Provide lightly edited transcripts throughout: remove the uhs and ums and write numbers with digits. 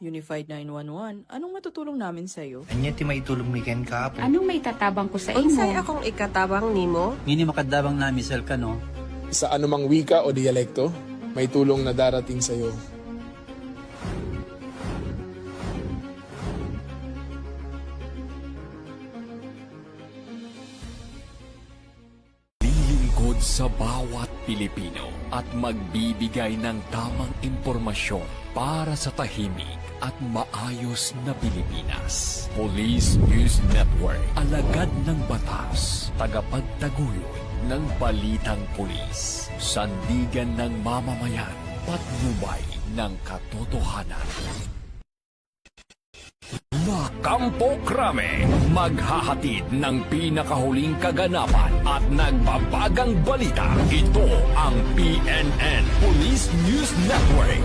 Unified 911, anong matutulong namin sa'yo? Anya ti maitulong mi ken ka po. Anong may tatabang ko sa imo? Unsay akong ikatabang nimo? Ngini makadabang na misal ka no. Sa anumang wika o dialekto, may tulong na darating sa iyo. Lilingkod sa bawat Pilipino at magbibigay ng tamang impormasyon para sa tahimik at maayos na Pilipinas. Police News Network, alagad ng batas, tagapagtaguyod ng balitang pulis, sandigan ng mamamayan, patnubay ng katotohanan. La Campo Crame, maghahatid ng pinakahuling kaganapan at nagbabagang balita. Ito ang PNN Police News Network.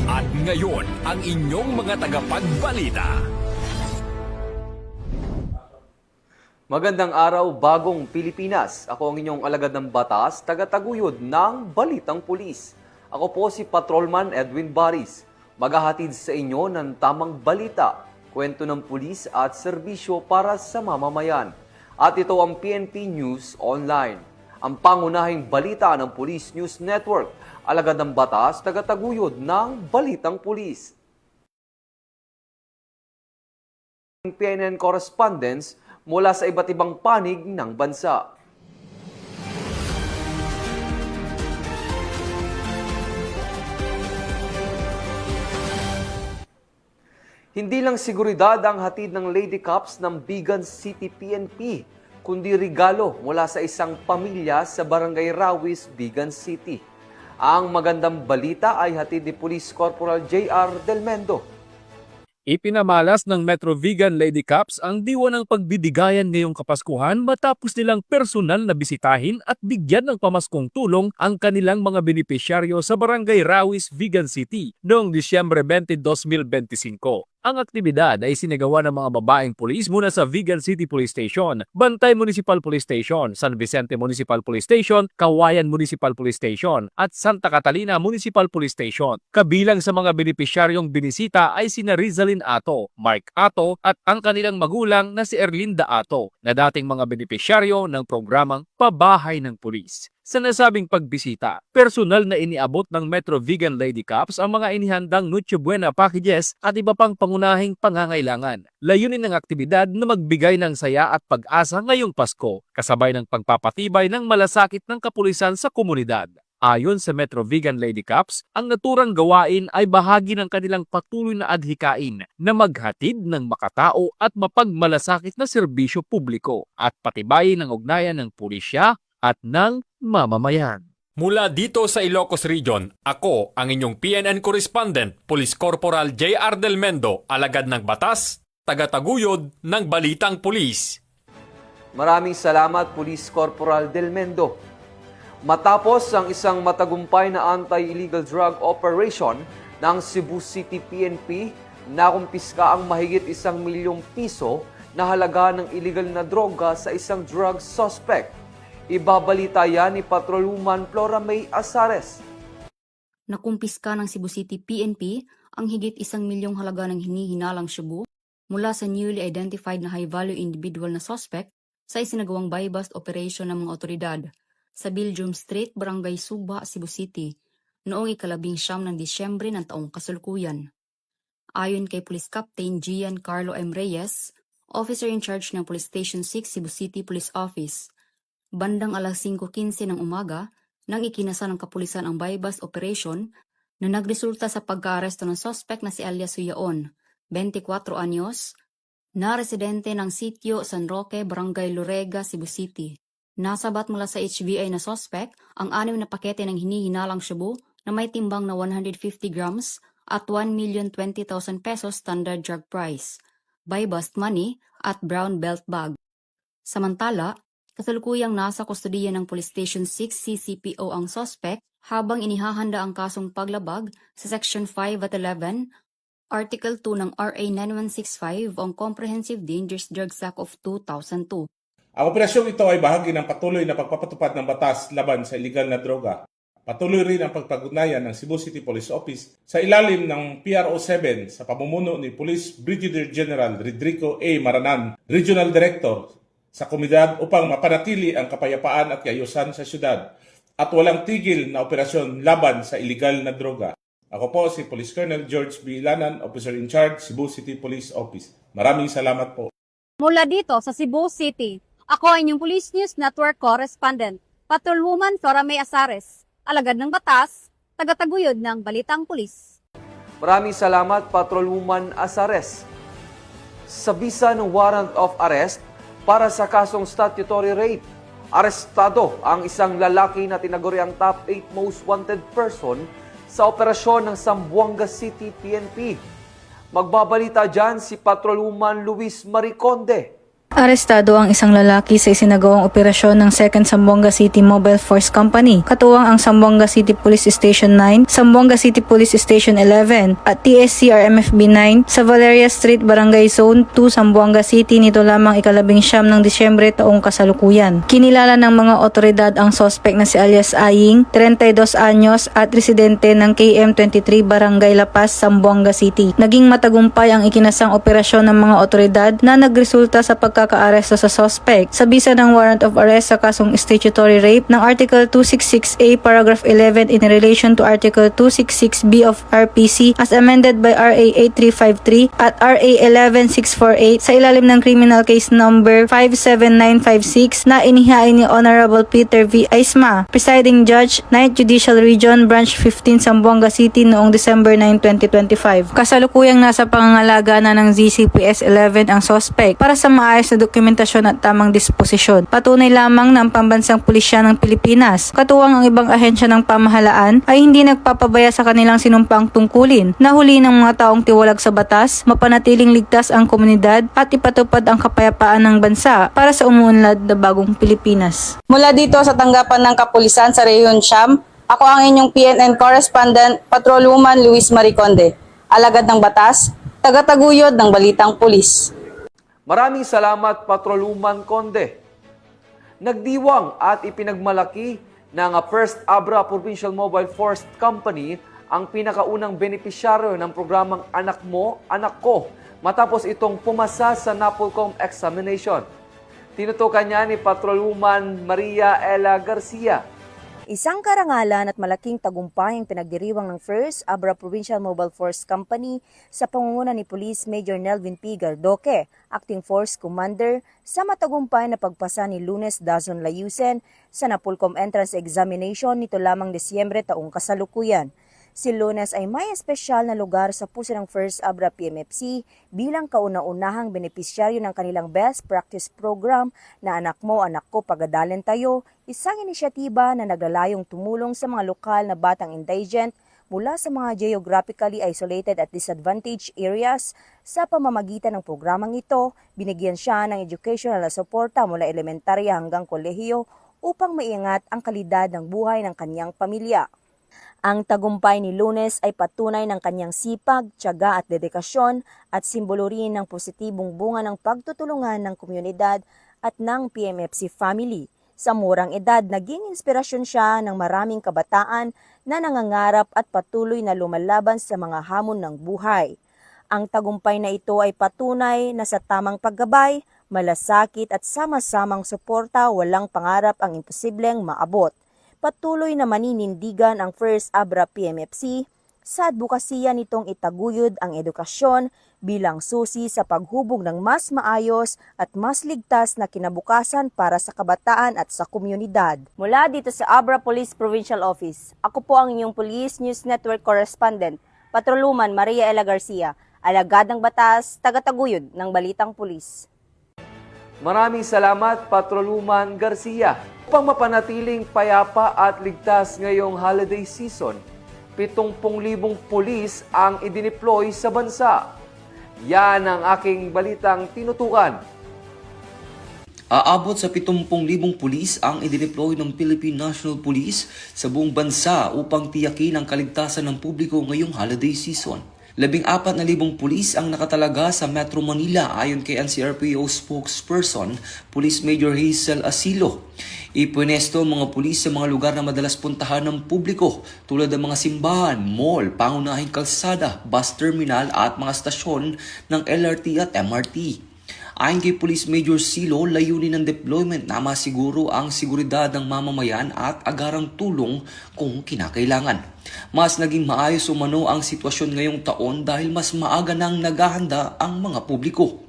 At ngayon, ang inyong mga tagapagbalita. Magandang araw, bagong Pilipinas. Ako ang inyong alagad ng batas, tagataguyod ng Balitang Pulis. Ako po si Patrolman Edwin Baris. Maghahatid sa inyo ng tamang balita, kwento ng pulis at serbisyo para sa mamamayan. At ito ang PNP News Online, ang pangunahing balita ng Police News Network, alagad ng batas, tagataguyod ng Balitang Pulis. PNN correspondents mula sa iba't ibang panig ng bansa. Hindi lang seguridad ang hatid ng Lady Cups ng Bigan City PNP, kundi regalo mula sa isang pamilya sa Barangay Rawis, Bigan City. Ang magandang balita ay hatid ni Police Corporal J.R. Del Mendo. Ipinamalas ng Metro Vigan Lady Cups ang diwa ng pagbibigayan ngayong Kapaskuhan matapos nilang personal na bisitahin at bigyan ng pamaskong tulong ang kanilang mga benepisyaryo sa Barangay Rawis, Vigan City noong Disyembre 20, 2025. Ang aktibidad ay sinagawa ng mga babaeng pulis muna sa Vigan City Police Station, Bantay Municipal Police Station, San Vicente Municipal Police Station, Kawayan Municipal Police Station at Santa Catalina Municipal Police Station. Kabilang sa mga benepisyaryong binisita ay sina Rizalyn Ato, Mark Ato at ang kanilang magulang na si Erlinda Ato na dating mga benepisyaryo ng programang Pabahay ng Pulis. Sa nasabing pagbisita, personal na iniabot ng Metro Vigan Lady Cups ang mga inihandang Noche Buena packages at iba pang pangunahing pangangailangan. Layunin ng aktibidad na magbigay ng saya at pag-asa ngayong Pasko, kasabay ng pagpapatibay ng malasakit ng kapulisan sa komunidad. Ayon sa Metro Vigan Lady Cups, ang naturang gawain ay bahagi ng kanilang patuloy na adhikain na maghatid ng makatao at mapagmalasakit na serbisyo publiko at patibayin ang ugnayan ng pulisya at ng mamamayan. Mula dito sa Ilocos Region, ako ang inyong PNN correspondent, Police Corporal J.R. Del Mendo, alagad ng batas, tagataguyod ng Balitang Pulis. Maraming salamat, Police Corporal Del Mendo. Matapos ang isang matagumpay na anti-illegal drug operation ng Cebu City PNP, nakumpiska ang mahigit 1 milyong piso na halaga ng illegal na droga sa isang drug suspect. Ibabalita yan ni Patrolwoman Flora May Azares. Nakumpiska ng Cebu City PNP ang higit 1 milyong halaga ng hinihinalang shabu mula sa newly identified na high-value individual na suspect sa isinagawang buy-bust operation ng mga otoridad sa Belgium Street, Barangay Suba, Cebu City, noong 19 ng Disyembre ng taong kasalukuyan. Ayon kay Police Captain Gian Carlo M. Reyes, Officer in Charge ng Police Station 6 Cebu City Police Office, bandang alas 5:15 ng umaga nang ikinasa ng kapulisan ang buy-bust operation na nagresulta sa pagka-aresto ng suspect na si alias Suyaon, 24 anyos, na residente ng sitio San Roque, Barangay Lorega, Cebu City. Nasabat mula sa HVI na suspect ang 6 na pakete ng hinihinalang shabu na may timbang na 150 grams at 1,020,000 pesos standard drug price, buy-bust money at brown belt bag. Samantala, kasalukuyang nasa kustodiya ng Police Station 6 CCPO ang suspect habang inihahanda ang kasong paglabag sa Section 5 at 11, Article 2 ng RA 9165 ang Comprehensive Dangerous Drugs Act of 2002. Ang operasyong ito ay bahagi ng patuloy na pagpapatupad ng batas laban sa iligal na droga. Patuloy rin ang pagpag-ugnayan ng Cebu City Police Office sa ilalim ng PRO7 sa pamumuno ni Police Brigadier General Rodrigo A. Maranan, Regional Director sa komunidad upang mapanatili ang kapayapaan at kaayusan sa syudad at walang tigil na operasyon laban sa iligal na droga. Ako po si Police Colonel George B. Lanan, Officer in Charge, Cebu City Police Office. Maraming salamat po. Mula dito sa Cebu City, ako ang inyong Police News Network Correspondent, Patrolwoman Flora May Azares, alagad ng batas, tagataguyod ng Balitang Pulis. Maraming salamat, Patrolwoman Azares. Sa bisa ng warrant of arrest para sa kasong statutory rape, arestado ang isang lalaki na tinaguriang top 8 most wanted person sa operasyon ng Zamboanga City PNP. Magbabalita dyan si Patrolwoman Luis Mariconde. Arestado ang isang lalaki sa isinagawang operasyon ng 2nd Zamboanga City Mobile Force Company, katuwang ang Zamboanga City Police Station 9, Zamboanga City Police Station 11 at TSCRMFB 9 sa Valeria Street, Barangay Zone 2, Zamboanga City nito lamang 19 ng Disyembre taong kasalukuyan. Kinilala ng mga otoridad ang suspect na si alias Aying, 32 anyos at residente ng KM23 Barangay La Paz, Zamboanga City. Naging matagumpay ang ikinasang operasyon ng mga otoridad na nagresulta sa pagkakaaresto sa suspect sa bisa ng warrant of arrest sa kasong statutory rape ng Article 266A Paragraph 11 in relation to Article 266B of RPC as amended by RA 8353 at RA 11648 sa ilalim ng criminal case number 57956 na inihain ni Honorable Peter V. Aisma, Presiding Judge, 9th Judicial Region, Branch 15, Zamboanga City noong December 9, 2025. Kasalukuyang nasa pangangalaga na ng ZCPS 11 ang suspect para sa maayos na dokumentasyon at tamang disposisyon. Patunay lamang ng Pambansang Pulisya ng Pilipinas, katuwang ang ibang ahensya ng pamahalaan ay hindi nagpapabaya sa kanilang sinumpang tungkulin na huli ng mga taong tiwalag sa batas, mapanatiling ligtas ang komunidad at ipatupad ang kapayapaan ng bansa para sa umuunlad na bagong Pilipinas. Mula dito sa tanggapan ng kapulisan sa Rehiyon Siam, ako ang inyong PNN Correspondent, Patrolwoman Luis Mariconde, alagad ng batas, tagataguyod ng Balitang Pulis. Maraming salamat, Patrolwoman Conde. Nagdiwang at ipinagmalaki ng First Abra Provincial Mobile Force Company ang pinakaunang benepisyaryo ng programang Anak Mo, Anak Ko matapos itong pumasa sa NAPOLCOM examination. Tinutukan niya ni Patrolwoman Maria Ella Garcia. Isang karangalan at malaking tagumpay ang pinagdiriwang ng First Abra Provincial Mobile Force Company sa pangunguna ni Police Major Nelvin P. Gardoque, Acting Force Commander, sa matagumpay na pagpasa ni Lunes Dazon Layusen sa NAPOLCOM Entrance Examination nito lamang Disyembre taong kasalukuyan. Si Lunes ay may espesyal na lugar sa puso ng First Abra PMFC bilang kauna-unahang benepisyaryo ng kanilang Best Practice Program na Anak Mo, Anak Ko, Pagadalan Tayo, isang inisyatiba na naglalayong tumulong sa mga lokal na batang indigent mula sa mga geographically isolated at disadvantaged areas. Sa pamamagitan ng programang ito, binigyan siya ng educational na suporta mula elementarya hanggang kolehiyo upang maiangat ang kalidad ng buhay ng kanyang pamilya. Ang tagumpay ni Lunes ay patunay ng kanyang sipag, tiyaga at dedikasyon at simbolo rin ng positibong bunga ng pagtutulungan ng komunidad at ng PMFC family. Sa murang edad, naging inspirasyon siya ng maraming kabataan na nangangarap at patuloy na lumalaban sa mga hamon ng buhay. Ang tagumpay na ito ay patunay na sa tamang paggabay, malasakit at sama-samang suporta, walang pangarap ang imposibleng maabot. Patuloy na maninindigan ang First Abra PMFC sa advokasya nitong itaguyod ang edukasyon bilang susi sa paghubog ng mas maayos at mas ligtas na kinabukasan para sa kabataan at sa komunidad. Mula dito sa Abra Police Provincial Office, ako po ang inyong Police News Network Correspondent, Patrolwoman Maria Ella Garcia, alagad ng batas, tagataguyod ng Balitang Pulis. Maraming salamat, Patrolwoman Garcia. Upang mapanatiling payapa at ligtas ngayong holiday season, 70,000 pulis ang idineploy sa bansa. Yan ang aking balitang tinutukan. Aabot sa 70,000 pulis ang idineploy ng Philippine National Police sa buong bansa upang tiyakin ang kaligtasan ng publiko ngayong holiday season. 14,000 pulis ang nakatalaga sa Metro Manila ayon kay NCRPO spokesperson, Police Major Hazel Asilo. Ipwenesto ang mga pulis sa mga lugar na madalas puntahan ng publiko tulad ng mga simbahan, mall, pangunahing kalsada, bus terminal at mga stasyon ng LRT at MRT. Ayon kay Police Major Silo, layunin ng deployment na masiguro ang seguridad ng mamamayan at agarang tulong kung kinakailangan. Mas naging maayos umano ang sitwasyon ngayong taon dahil mas maaga nang naghahanda ang mga publiko.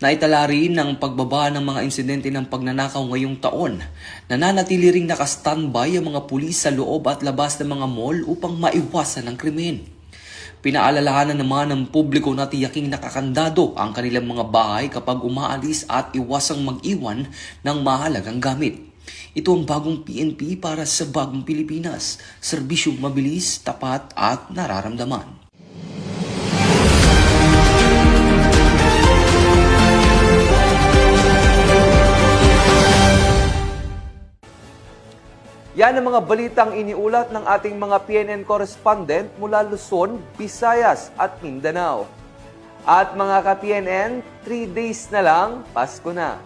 Naitala rin ng pagbaba ng mga insidente ng pagnanakaw ngayong taon. Nananatili ring nakastandby ang mga pulis sa loob at labas ng mga mall upang maiwasan ang krimen. Pinaalalahanan naman ng publiko na tiyaking nakakandado ang kanilang mga bahay kapag umaalis at iwasang mag-iwan ng mahalagang gamit. Ito ang bagong PNP para sa bagong Pilipinas. Serbisyong mabilis, tapat at nararamdaman. Yan ang mga balitang iniulat ng ating mga PNN correspondent mula Luzon, Visayas at Mindanao. At mga ka-PNN, 3 days na lang, Pasko na.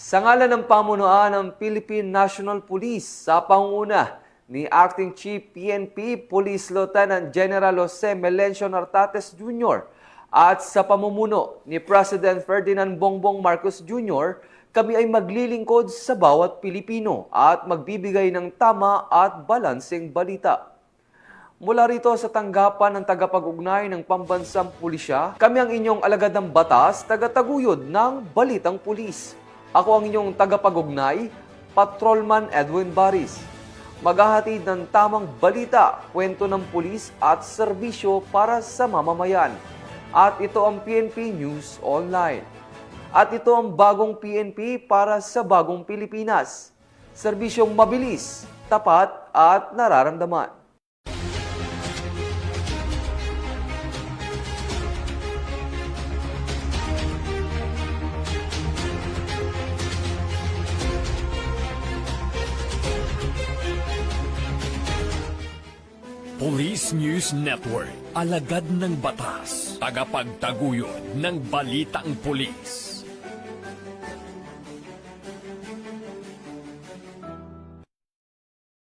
Sa ngalan ng pamunuan ng Philippine National Police sa pangunguna ni Acting Chief PNP Police Lieutenant General Jose Melencio Nartates Jr. at sa pamumuno ni President Ferdinand Bongbong Marcos Jr., kami ay maglilingkod sa bawat Pilipino at magbibigay ng tama at balanseng balita. Mula rito sa tanggapan ng tagapag-ugnay ng Pambansang Pulisya, kami ang inyong alagad ng batas, tagataguyod ng Balitang Pulis. Ako ang inyong tagapag-ugnay, Patrolman Edwin Baris. Maghahatid ng tamang balita, kwento ng pulis at serbisyo para sa mamamayan. At ito ang PNP News Online. At ito ang bagong PNP para sa bagong Pilipinas. Serbisyong mabilis, tapat at nararamdaman. Police News Network, alagad ng batas, tagapagtaguyod ng balitang pulis.